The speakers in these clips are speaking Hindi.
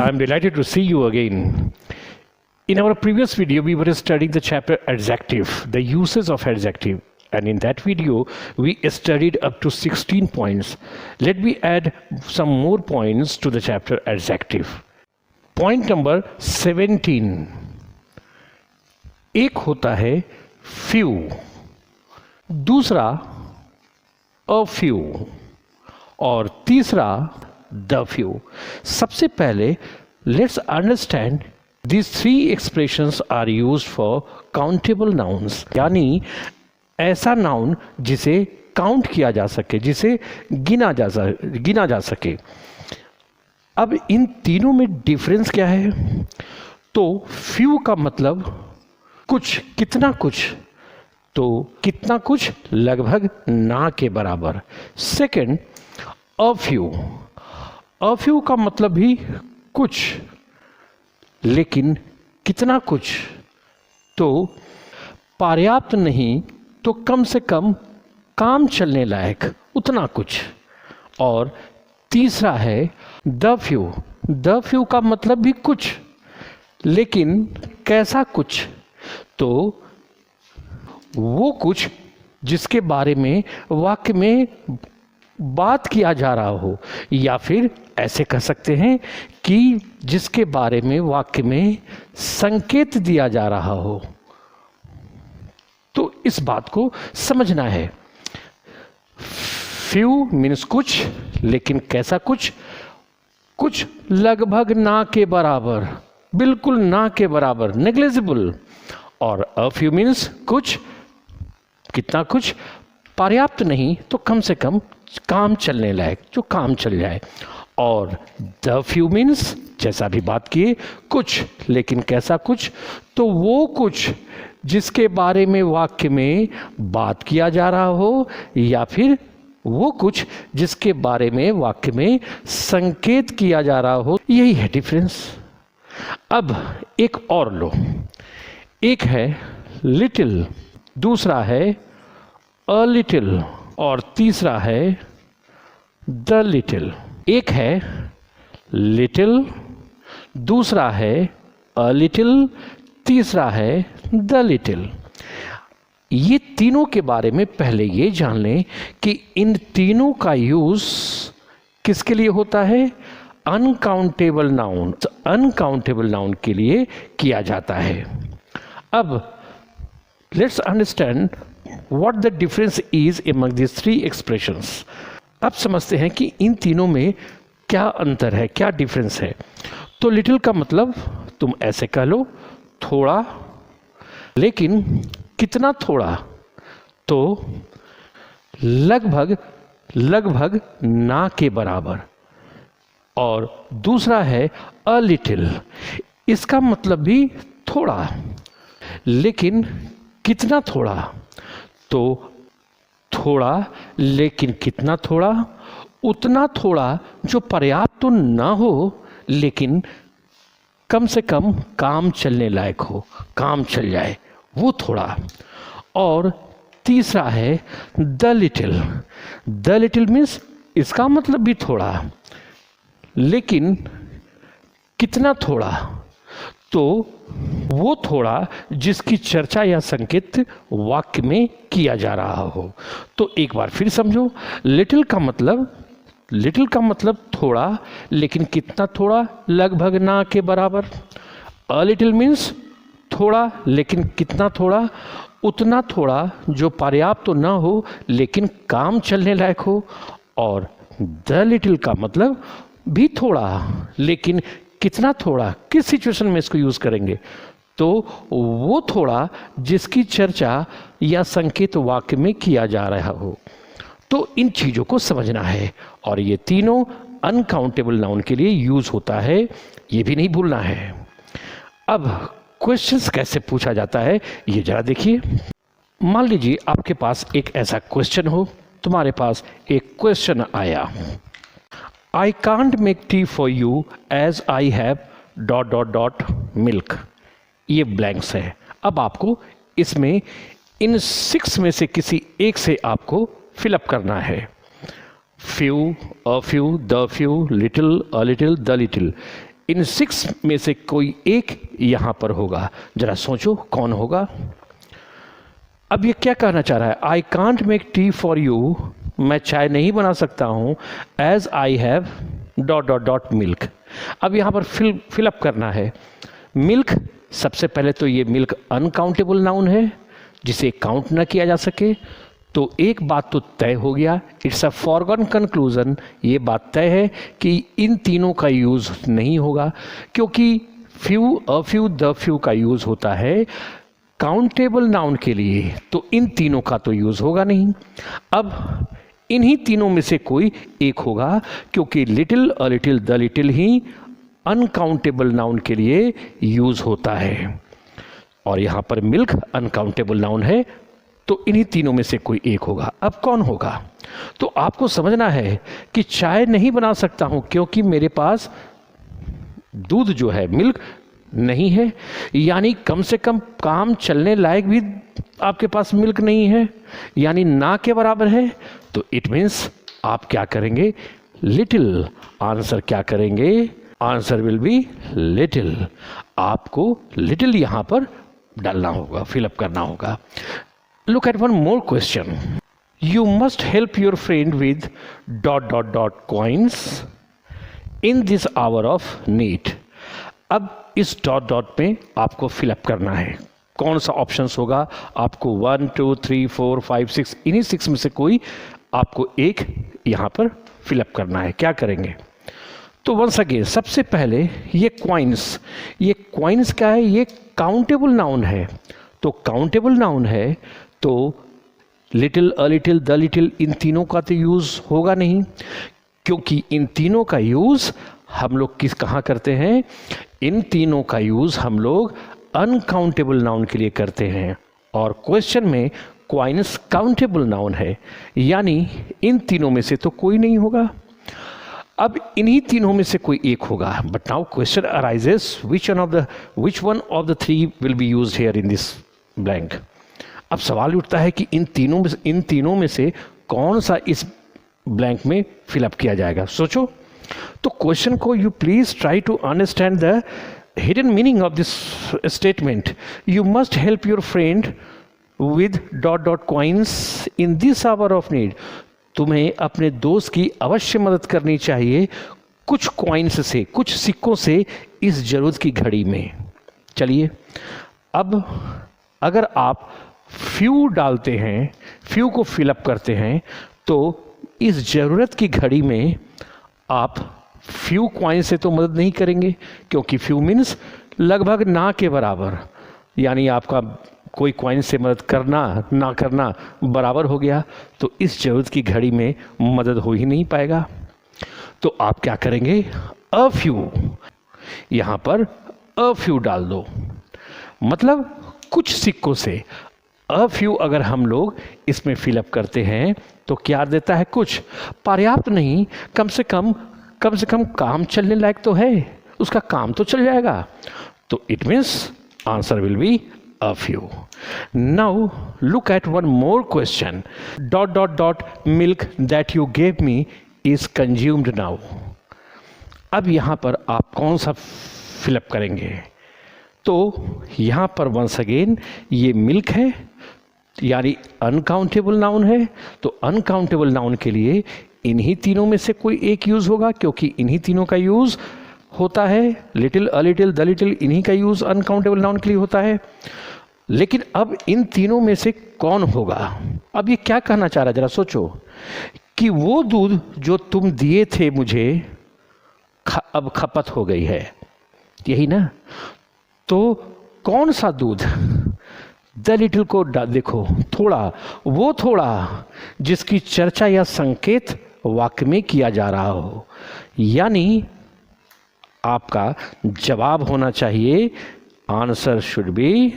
I'm delighted to see you again. In our previous video, we were studying the chapter adjective, the uses of adjective. And in that video, we studied up to 16 points. Let me add some more points to the chapter adjective. Point number 17. एक होता है few, दूसरा a few और तीसरा the few. सबसे पहले let's understand these three expressions are used for countable nouns, यानी ऐसा नाउन जिसे काउंट किया जा सके, जिसे गिना जा सके. अब इन तीनों में डिफरेंस क्या है? तो फ्यू का मतलब कुछ, कितना कुछ, तो कितना कुछ लगभग ना के बराबर. सेकंड अ फ्यू का मतलब भी कुछ, लेकिन कितना कुछ, तो पर्याप्त नहीं तो कम से कम काम चलने लायक, उतना कुछ. और तीसरा है द फ्यू का मतलब भी कुछ, लेकिन कैसा कुछ, तो वो कुछ जिसके बारे में वाक्य में बात किया जा रहा हो, या फिर ऐसे कह सकते हैं कि जिसके बारे में वाक्य में संकेत दिया जा रहा हो. तो इस बात को समझना है. फ्यू मीन्स कुछ, लेकिन कैसा कुछ, कुछ लगभग ना के बराबर, बिल्कुल ना के बराबर, नेग्लिजिबल. और अ फ्यू मीन्स कुछ, कितना कुछ, पर्याप्त नहीं तो कम से कम काम चलने लायक, जो काम चल जाए. और द फ्यू मीन्स जैसा भी बात किए, कुछ, लेकिन कैसा कुछ, तो वो कुछ जिसके बारे में वाक्य में बात किया जा रहा हो, या फिर वो कुछ जिसके बारे में वाक्य में संकेत किया जा रहा हो. यही है डिफरेंस. अब एक और लो. एक है लिटिल, दूसरा है अ लिटिल और तीसरा है द लिटिल. एक है लिटिल, दूसरा है अ लिटिल, तीसरा है द लिटिल. ये तीनों के बारे में पहले ये जान लें कि इन तीनों का यूज किसके लिए होता है? अनकाउंटेबल नाउन, अनकाउंटेबल नाउन के लिए किया जाता है. अब let's understand what the difference is among this three expressions. अब समझते हैं कि इन तीनों में क्या अंतर है, क्या डिफरेंस है. तो लिटिल का मतलब तुम ऐसे कह लो, थोड़ा, लेकिन कितना थोड़ा, तो लगभग ना के बराबर. और दूसरा है अ लिटिल, इसका मतलब भी थोड़ा, लेकिन कितना थोड़ा, तो थोड़ा, लेकिन कितना थोड़ा, उतना थोड़ा जो पर्याप्त तो ना हो, लेकिन कम से कम काम चलने लायक हो, काम चल जाए, वो थोड़ा. और तीसरा है the little. The little means इसका मतलब भी थोड़ा, लेकिन कितना थोड़ा, तो वो थोड़ा जिसकी चर्चा या संकेत वाक्य में किया जा रहा हो. तो एक बार फिर समझो. लिटिल का मतलब थोड़ा, लेकिन कितना थोड़ा, लगभग ना के बराबर. अ लिटिल मीन्स थोड़ा, लेकिन कितना थोड़ा, उतना थोड़ा जो पर्याप्त तो ना हो, लेकिन काम चलने लायक हो. और द लिटिल का मतलब भी थोड़ा, लेकिन कितना थोड़ा, किस सिचुएशन में इसको यूज करेंगे, तो वो थोड़ा जिसकी चर्चा या संकेत वाक्य में किया जा रहा हो. तो इन चीजों को समझना है. और ये तीनों अनकाउंटेबल नाउन के लिए यूज होता है, ये भी नहीं भूलना है. अब क्वेश्चंस कैसे पूछा जाता है ये जरा देखिए. मान लीजिए आपके पास एक ऐसा क्वेश्चन हो, तुम्हारे पास एक क्वेश्चन आया, I can't make tea for you as I have ... milk. ये ब्लैंक्स है. अब आपको इसमें इन 6 में से किसी एक से आपको फिलअप करना है. Few, a few, the few, little, a little, the little. इन 6 में से कोई एक यहां पर होगा। जरा सोचो कौन होगा। अब ये क्या कहना चाह रहा है? I can't make tea for you, मैं चाय नहीं बना सकता हूं, as I have dot dot dot milk. अब यहां पर फिलअप करना है। मिल्क, सबसे पहले तो ये मिल्क अनकाउंटेबल नाउन है जिसे काउंट ना किया जा सके, तो एक बात तो तय हो गया, इट्स अ फॉरगॉन कंक्लूजन। ये बात तय है कि इन तीनों का यूज़ नहीं होगा, क्योंकि few, a few, the few का यूज़ होता है काउंटेबल नाउन के लिए, तो इन तीनों का तो यूज़ होगा नहीं। अब इन्हीं तीनों में से कोई एक होगा, क्योंकि little, a little, the little he uncountable noun के लिए यूज़ होता है, और यहाँ पर मिल्क अनकाउंटेबल नाउन है, तो इन्हीं तीनों में से कोई एक होगा। अब कौन होगा? तो आपको समझना है कि चाय नहीं बना सकता हूं क्योंकि मेरे पास दूध जो है, मिल्क नहीं है, यानी कम से कम काम चलने लायक भी आपके पास मिल्क नहीं है, यानी ना के बराबर है। तो इट मीन्स आप क्या करेंगे? लिटिल। आंसर क्या करेंगे? Answer will be little. आपको लिटिल यहां पर डालना होगा, फिलअप करना होगा। Look at one more question. You must help your friend with dot dot dot coins in this hour of need. अब इस डॉट डॉट में आपको फिलअप करना है। कौन सा ऑप्शंस होगा? आपको 1 2 3 4 5 6, इन्हीं 6 में से कोई आपको एक यहाँ पर फिलअप करना है। क्या करेंगे? तो वंस अगेन, सबसे पहले ये क्वाइंस क्या है? ये काउंटेबल नाउन है। तो काउंटेबल नाउन है तो little, a little, the little, इन तीनों का तो यूज़ होगा नहीं, क्योंकि इन तीनों का यूज़ हम लोग कहाँ करते हैं? इन तीनों का यूज़ हम लोग अनकाउंटेबल नाउन के लिए करते हैं, और क्वेश्चन में क्वाइंस काउंटेबल नाउन है, यानी इन तीनों में से तो कोई नहीं होगा। अब इन्हीं तीनों में से कोई एक होगा। But now question arises, which one of the three will be used here in this blank. अब सवाल उठता है कि इन तीनों में से कौन सा इस ब्लैंक में फिलअप किया जाएगा। सोचो। तो क्वेश्चन को you please try to understand the hidden meaning of this statement. You must help your friend with dot dot coins in this hour of need. तुम्हें अपने दोस्त की अवश्य मदद करनी चाहिए कुछ कॉइन्स से, कुछ सिक्कों से इस जरूरत की घड़ी में। चलिए, अब अगर आप फ्यू डालते हैं, फ्यू को फिलअप करते हैं, तो इस ज़रूरत की घड़ी में आप फ्यू कॉइन से तो मदद नहीं करेंगे, क्योंकि फ्यू मीन्स लगभग ना के बराबर, यानी आपका कोई कॉइन से मदद करना ना करना बराबर हो गया, तो इस ज़रूरत की घड़ी में मदद हो ही नहीं पाएगा। तो आप क्या करेंगे? अ फ्यू, यहाँ पर अ फ्यू डाल दो, मतलब कुछ सिक्कों से। अ फ्यू अगर हम लोग इसमें फिलअप करते हैं तो क्या देता है? कुछ। पर्याप्त नहीं, कम से कम काम चलने लायक तो है, उसका काम तो चल जाएगा। तो it means answer will be a few. Now look at one more question. Dot dot dot milk that you gave me is consumed now. अब यहाँ पर आप कौन सा फिलअप करेंगे? तो यहाँ पर वंस अगेन ये मिल्क है, यानी अनकाउंटेबल नाउन है, तो अनकाउंटेबल नाउन के लिए इन्हीं तीनों में से कोई एक यूज़ होगा, क्योंकि इन्हीं तीनों का यूज़ होता है। Little, a little, the little, इन्हीं का यूज़ अनकाउंटेबल नाउन के लिए होता है। लेकिन अब इन तीनों में से कौन होगा? अब ये क्या कहना चाह रहा है? जरा सोचो कि वो दूध जो तुम दिए थे मुझे अब खपत हो गई है, यही ना? तो कौन सा दूध? द लिटिल को देखो, थोड़ा, वो थोड़ा जिसकी चर्चा या संकेत वाक्य में किया जा रहा हो, यानी आपका जवाब होना चाहिए, answer should be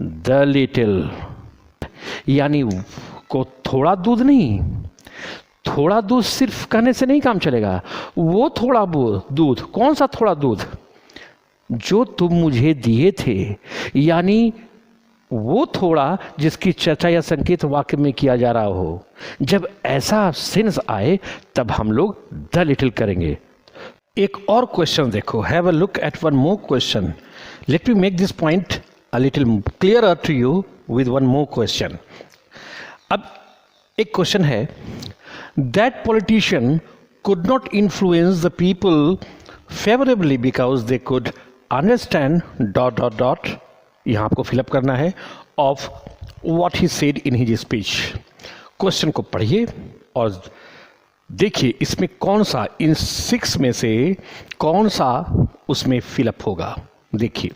the little, यानी को थोड़ा दूध नहीं, थोड़ा दूध सिर्फ कहने से नहीं काम चलेगा। वो थोड़ा दूध, कौन सा थोड़ा दूध? जो तुम मुझे दिए थे, यानी वो थोड़ा जिसकी चर्चा या संकेत वाक्य में किया जा रहा हो। जब ऐसा सेंस आए तब हम लोग द लिटिल करेंगे। एक और क्वेश्चन देखो, have a look at one more question. Let me make this point a little clearer to you with one more question. अब एक क्वेश्चन है, that politician could not influence the people favorably because they could understand ... यहाँ आपको फिलअप करना है of what he said in his speech. Question को पढ़िए और देखिए इसमें कौन सा, इन 6 में से कौन सा उसमें फिलअप होगा. देखिए,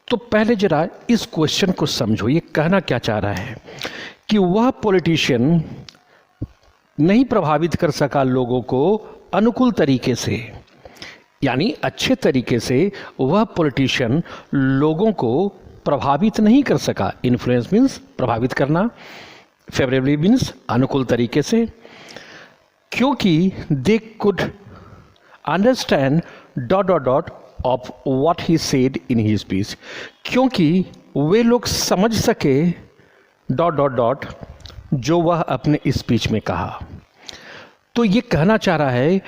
तो पहले जरा इस क्वेश्चन को समझो. ये कहना क्या चाह रहा है कि वह पॉलिटिशियन नहीं प्रभावित कर सका लोगों को अनुकूल तरीके से, यानी अच्छे तरीके से वह पॉलिटिशियन लोगों को प्रभावित नहीं कर सका. इन्फ्लुएंस मीन्स प्रभावित करना, फेवरेबली मीन्स अनुकूल तरीके से, क्योंकि they could understand ... of what he said in his speech. क्योंकि वे लोग समझ सके ... जो वह अपने स्पीच में कहा. तो ये कहना चाह रहा है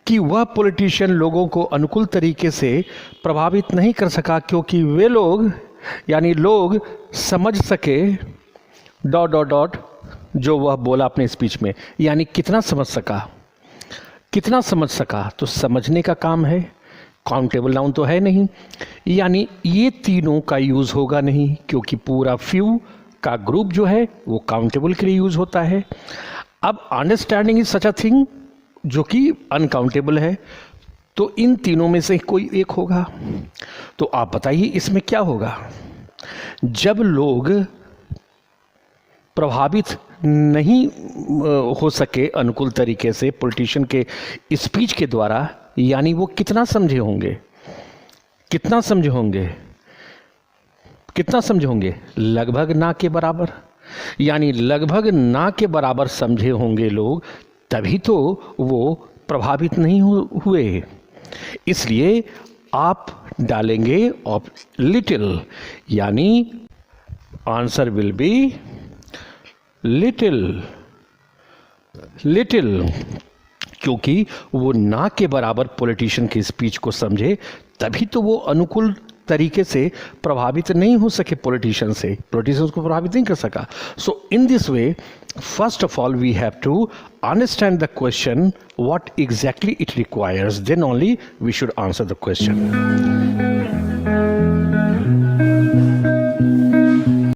कि वह पॉलिटिशियन लोगों को अनुकूल तरीके से प्रभावित नहीं कर सका क्योंकि वे लोग, यानी लोग समझ सके ... जो वह बोला अपने स्पीच में. यानी कितना समझ सका, कितना समझ सका, तो समझने का काम है, काउंटेबल नाउन तो है नहीं. यानी ये तीनों का यूज़ होगा नहीं, क्योंकि पूरा फ्यू का ग्रुप जो है वो काउंटेबल के लिए यूज होता है. अब understanding is such a thing जो कि अनकाउंटेबल है, तो इन तीनों में से कोई एक होगा. तो आप बताइए इसमें क्या होगा. जब लोग प्रभावित नहीं हो सके अनुकूल तरीके से पॉलिटिशियन के स्पीच के द्वारा, यानी वो कितना समझे होंगे, कितना समझे होंगे, कितना समझे होंगे, लगभग ना के बराबर. यानी लगभग ना के बराबर समझे होंगे लोग, तभी तो वो प्रभावित नहीं हुए. इसलिए आप डालेंगे ऑफ लिटिल, यानी answer will be little. Little क्योंकि वो ना के बराबर पॉलिटिशियन की स्पीच को समझे, तभी तो वो अनुकूल तरीके से प्रभावित नहीं हो सके पॉलिटिशियन से, पॉलिटिशियंस को प्रभावित नहीं कर सका. So in this way, first of all we have to understand the question, what exactly it requires, then only we should answer the question.